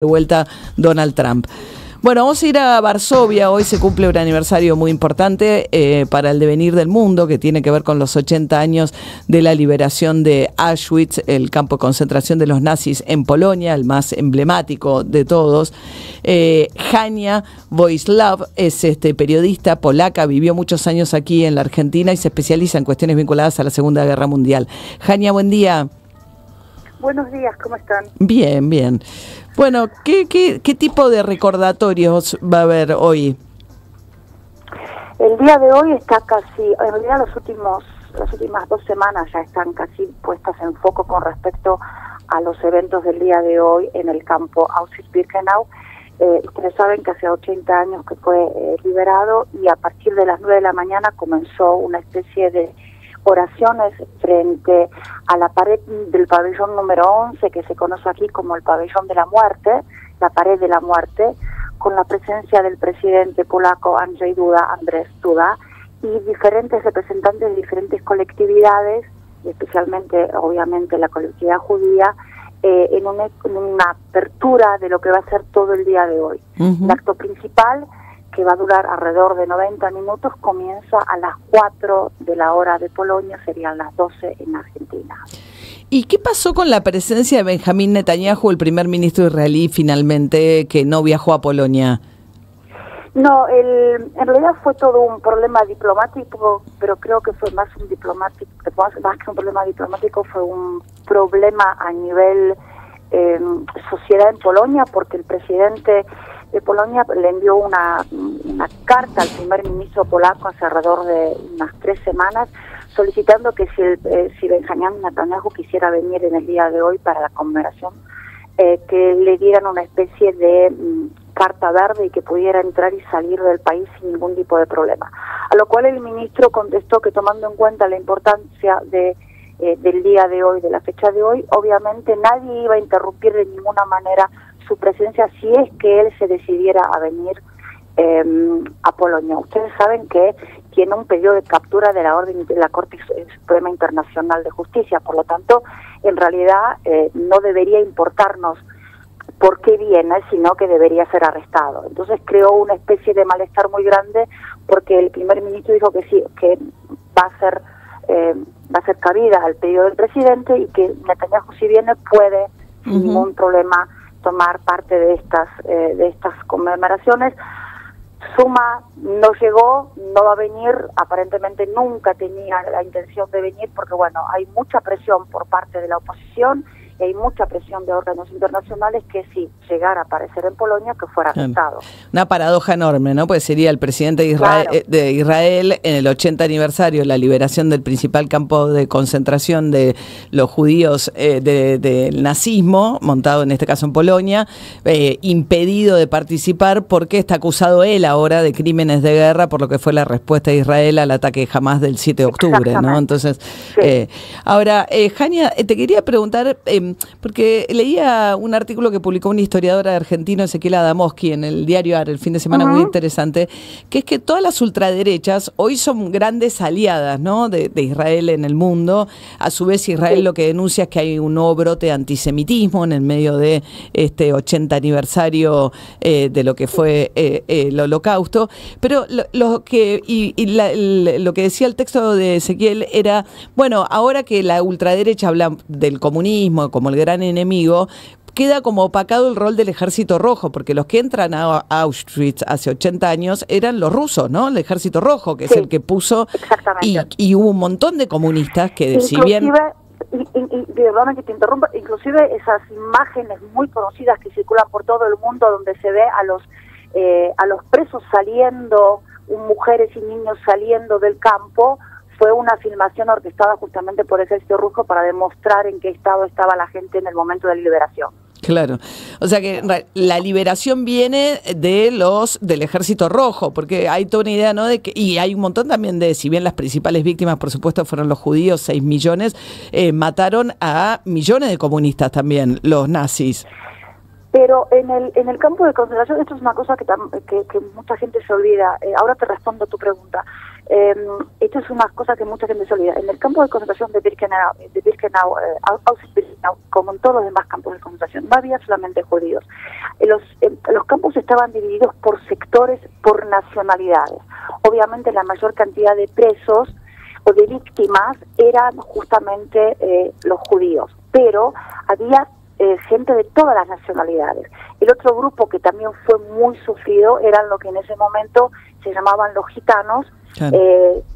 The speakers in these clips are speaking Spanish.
de vuelta Donald Trump. Bueno, vamos a ir a Varsovia. Hoy se cumple un aniversario muy importante para el devenir del mundo, que tiene que ver con los 80 años de la liberación de Auschwitz, el campo de concentración de los nazis en Polonia, el más emblemático de todos. Hania Wojtaszek es periodista polaca, vivió muchos años aquí en la Argentina y se especializa en cuestiones vinculadas a la Segunda Guerra Mundial. Hania, buen día. Buenos días, ¿cómo están? Bien, bien. Bueno, ¿qué tipo de recordatorios va a haber hoy? El día de hoy está casi, en realidad las últimas 2 semanas ya están casi puestas en foco con respecto a los eventos del día de hoy en el campo Auschwitz-Birkenau. Ustedes saben que hace 80 años que fue liberado y a partir de las 9 de la mañana comenzó una especie de oraciones frente a la pared del pabellón número 11, que se conoce aquí como el pabellón de la muerte, la pared de la muerte, con la presencia del presidente polaco Andrzej Duda, y diferentes representantes de diferentes colectividades, especialmente, obviamente, la colectividad judía, en una apertura de lo que va a ser todo el día de hoy. El acto principal, que va a durar alrededor de 90 minutos, comienza a las 4 de la hora de Polonia, serían las 12 en Argentina. ¿Y qué pasó con la presencia de Benjamín Netanyahu, el primer ministro israelí, finalmente, que no viajó a Polonia? No, en realidad fue todo un problema diplomático, pero creo que fue más que un problema diplomático, fue un problema a nivel sociedad en Polonia, porque el presidente de Polonia le envió una carta al primer ministro polaco hace alrededor de unas 3 semanas, solicitando que si Benjamín Netanyahu quisiera venir en el día de hoy para la conmemoración, que le dieran una especie de carta verde y que pudiera entrar y salir del país sin ningún tipo de problema. A lo cual el ministro contestó que, tomando en cuenta la importancia del día de hoy, de la fecha de hoy, obviamente nadie iba a interrumpir de ninguna manera su presencia si es que él se decidiera a venir a Polonia. Ustedes saben que tiene un pedido de captura de la orden de la Corte Suprema Internacional de Justicia, por lo tanto, en realidad no debería importarnos por qué viene, sino que debería ser arrestado. Entonces creó una especie de malestar muy grande, porque el primer ministro dijo que sí, que va a ser cabida al pedido del presidente y que Netanyahu, si viene, puede sin ningún problema tomar parte de estas conmemoraciones. Suma no llegó, no va a venir, aparentemente nunca tenía la intención de venir, porque bueno, hay mucha presión por parte de la oposición y hay mucha presión de órganos internacionales que si llegara a aparecer en Polonia, que fuera arrestado. Una paradoja enorme, ¿no? Pues sería el presidente de Israel en el 80 aniversario de la liberación del principal campo de concentración de los judíos del nazismo, montado en este caso en Polonia, impedido de participar porque está acusado él ahora de crímenes de guerra por lo que fue la respuesta de Israel al ataque Hamás del 7 de octubre, ¿no? Entonces, sí. Ahora, Hania, te quería preguntar, porque leía un artículo que publicó un historiador argentino, Ezequiel Adamowski, en el diario AR el fin de semana, muy interesante, que es que todas las ultraderechas hoy son grandes aliadas, ¿no?, de Israel en el mundo. A su vez, Israel lo que denuncia es que hay un nuevo brote de antisemitismo en el medio de este 80 aniversario de lo que fue el Holocausto. Pero lo que decía el texto de Ezequiel era, bueno, ahora que la ultraderecha habla del comunismo como el gran enemigo, queda como opacado el rol del Ejército Rojo, porque los que entran a Auschwitz hace 80 años eran los rusos, ¿no? El Ejército Rojo, que es el que puso, y hubo un montón de comunistas que, inclusive, si bien... Perdona que te interrumpa, inclusive esas imágenes muy conocidas que circulan por todo el mundo, donde se ve a los presos saliendo, mujeres y niños saliendo del campo, fue una filmación orquestada justamente por el Ejército Rojo para demostrar en qué estado estaba la gente en el momento de la liberación. Claro, o sea que la liberación viene del Ejército Rojo, porque hay toda una idea, ¿no?, de que, y hay un montón también de, si bien las principales víctimas, por supuesto, fueron los judíos, 6 millones, mataron a millones de comunistas también, los nazis. Pero en el campo de concentración, esto es una cosa que mucha gente se olvida. Ahora te respondo a tu pregunta. Esto es una cosa que mucha gente se olvida. En el campo de concentración de Birkenau, Auschwitz-Birkenau, como en todos los demás campos de concentración, no había solamente judíos. Los campos estaban divididos por sectores, por nacionalidades. Obviamente la mayor cantidad de presos o de víctimas eran justamente los judíos, pero había gente de todas las nacionalidades. El otro grupo que también fue muy sufrido eran lo que en ese momento se llamaban los gitanos, claro.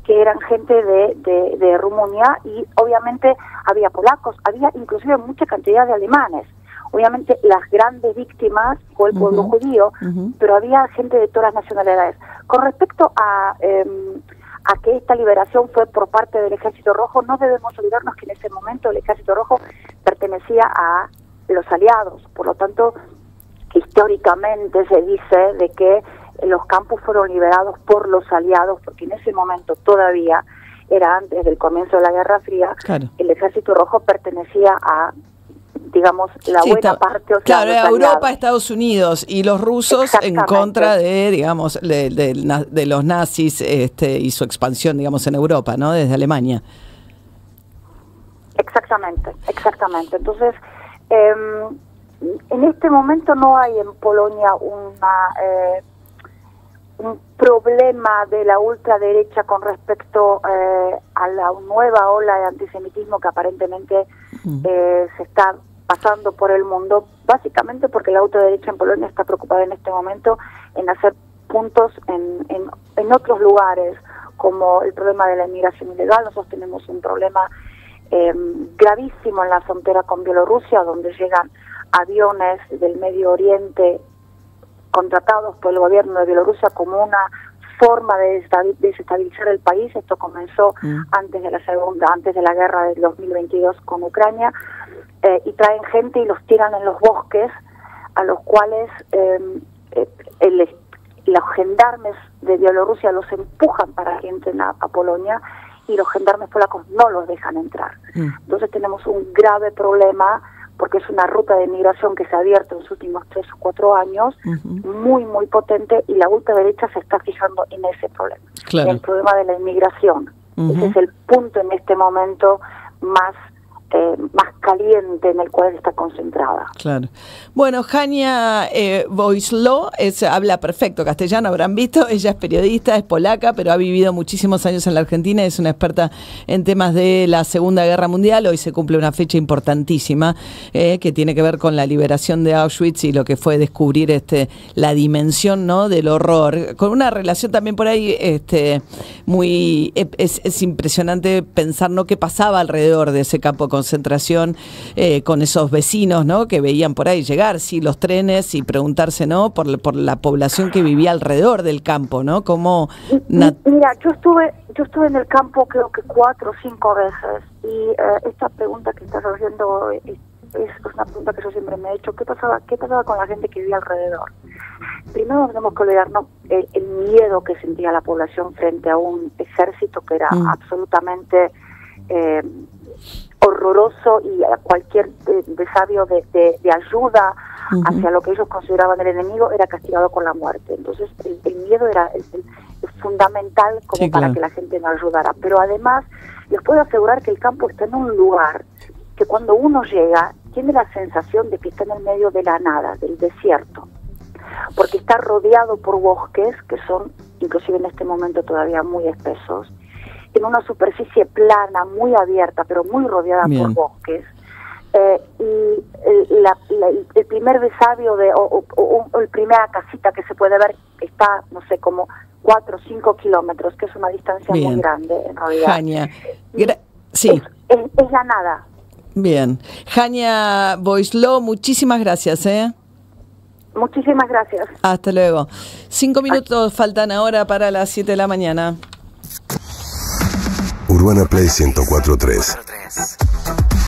Que eran gente de Rumanía, y obviamente había polacos, había inclusive mucha cantidad de alemanes. Obviamente las grandes víctimas fue el pueblo judío, pero había gente de todas las nacionalidades. Con respecto a que esta liberación fue por parte del Ejército Rojo, no debemos olvidarnos que en ese momento el Ejército Rojo pertenecía a los aliados. Por lo tanto, históricamente se dice de que los campos fueron liberados por los aliados, porque en ese momento todavía era antes del comienzo de la Guerra Fría. Claro. El Ejército Rojo pertenecía a, digamos, la buena parte, o sea, claro, Europa, Estados Unidos, y los rusos en contra de, digamos, de los nazis y su expansión, digamos, en Europa, ¿no? Desde Alemania. Exactamente. Entonces, en este momento no hay en Polonia un problema de la ultraderecha con respecto a la nueva ola de antisemitismo que aparentemente se está pasando por el mundo, básicamente porque la ultraderecha en Polonia está preocupada en este momento en hacer puntos en otros lugares, como el problema de la inmigración ilegal. Nosotros tenemos un problema gravísimo en la frontera con Bielorrusia, donde llegan aviones del Medio Oriente contratados por el gobierno de Bielorrusia como una forma de desestabilizar el país. Esto comenzó antes de la guerra del 2022 con Ucrania, y traen gente y los tiran en los bosques, a los cuales los gendarmes de Bielorrusia los empujan para que entren a Polonia, y los gendarmes polacos no los dejan entrar. Entonces tenemos un grave problema, porque es una ruta de migración que se ha abierto en los últimos 3 o 4 años, muy, muy potente, y la ultraderecha se está fijando en ese problema, claro. El problema de la inmigración. Ese es el punto en este momento más caliente en el cual está concentrada. Claro. Bueno, Hania Wojtło habla perfecto castellano, habrán visto. Ella es periodista, es polaca, pero ha vivido muchísimos años en la Argentina, es una experta en temas de la Segunda Guerra Mundial. Hoy se cumple una fecha importantísima que tiene que ver con la liberación de Auschwitz y lo que fue descubrir la dimensión, ¿no?, del horror, con una relación también por ahí muy es impresionante pensar, ¿no?, qué pasaba alrededor de ese campo de concentración, con esos vecinos, ¿no?, que veían por ahí llegar, sí, los trenes, y preguntarse, ¿no?, por la población que vivía alrededor del campo, ¿no? Como mira, yo estuve en el campo creo que 4 o 5 veces, y esta pregunta que estás haciendo es una pregunta que yo siempre me he hecho. ¿Qué pasaba con la gente que vivía alrededor? Primero no tenemos que olvidarnos el miedo que sentía la población frente a un ejército que era absolutamente horroroso, y a cualquier desavio de ayuda hacia lo que ellos consideraban el enemigo era castigado con la muerte. Entonces el miedo era es fundamental como para que la gente no ayudara. Pero además les puedo asegurar que el campo está en un lugar que cuando uno llega tiene la sensación de que está en el medio de la nada, del desierto, porque está rodeado por bosques que son inclusive en este momento todavía muy espesos, en una superficie plana, muy abierta, pero muy rodeada por bosques. Y el primer desavio o la primera casita que se puede ver está, no sé, como 4 o 5 kilómetros, que es una distancia muy grande en realidad. Hania, sí. Es la nada. Bien. Hania Wojtło, muchísimas gracias, Muchísimas gracias. Hasta luego. 5 minutos faltan ahora para las 7 de la mañana. Urbana Play 104.3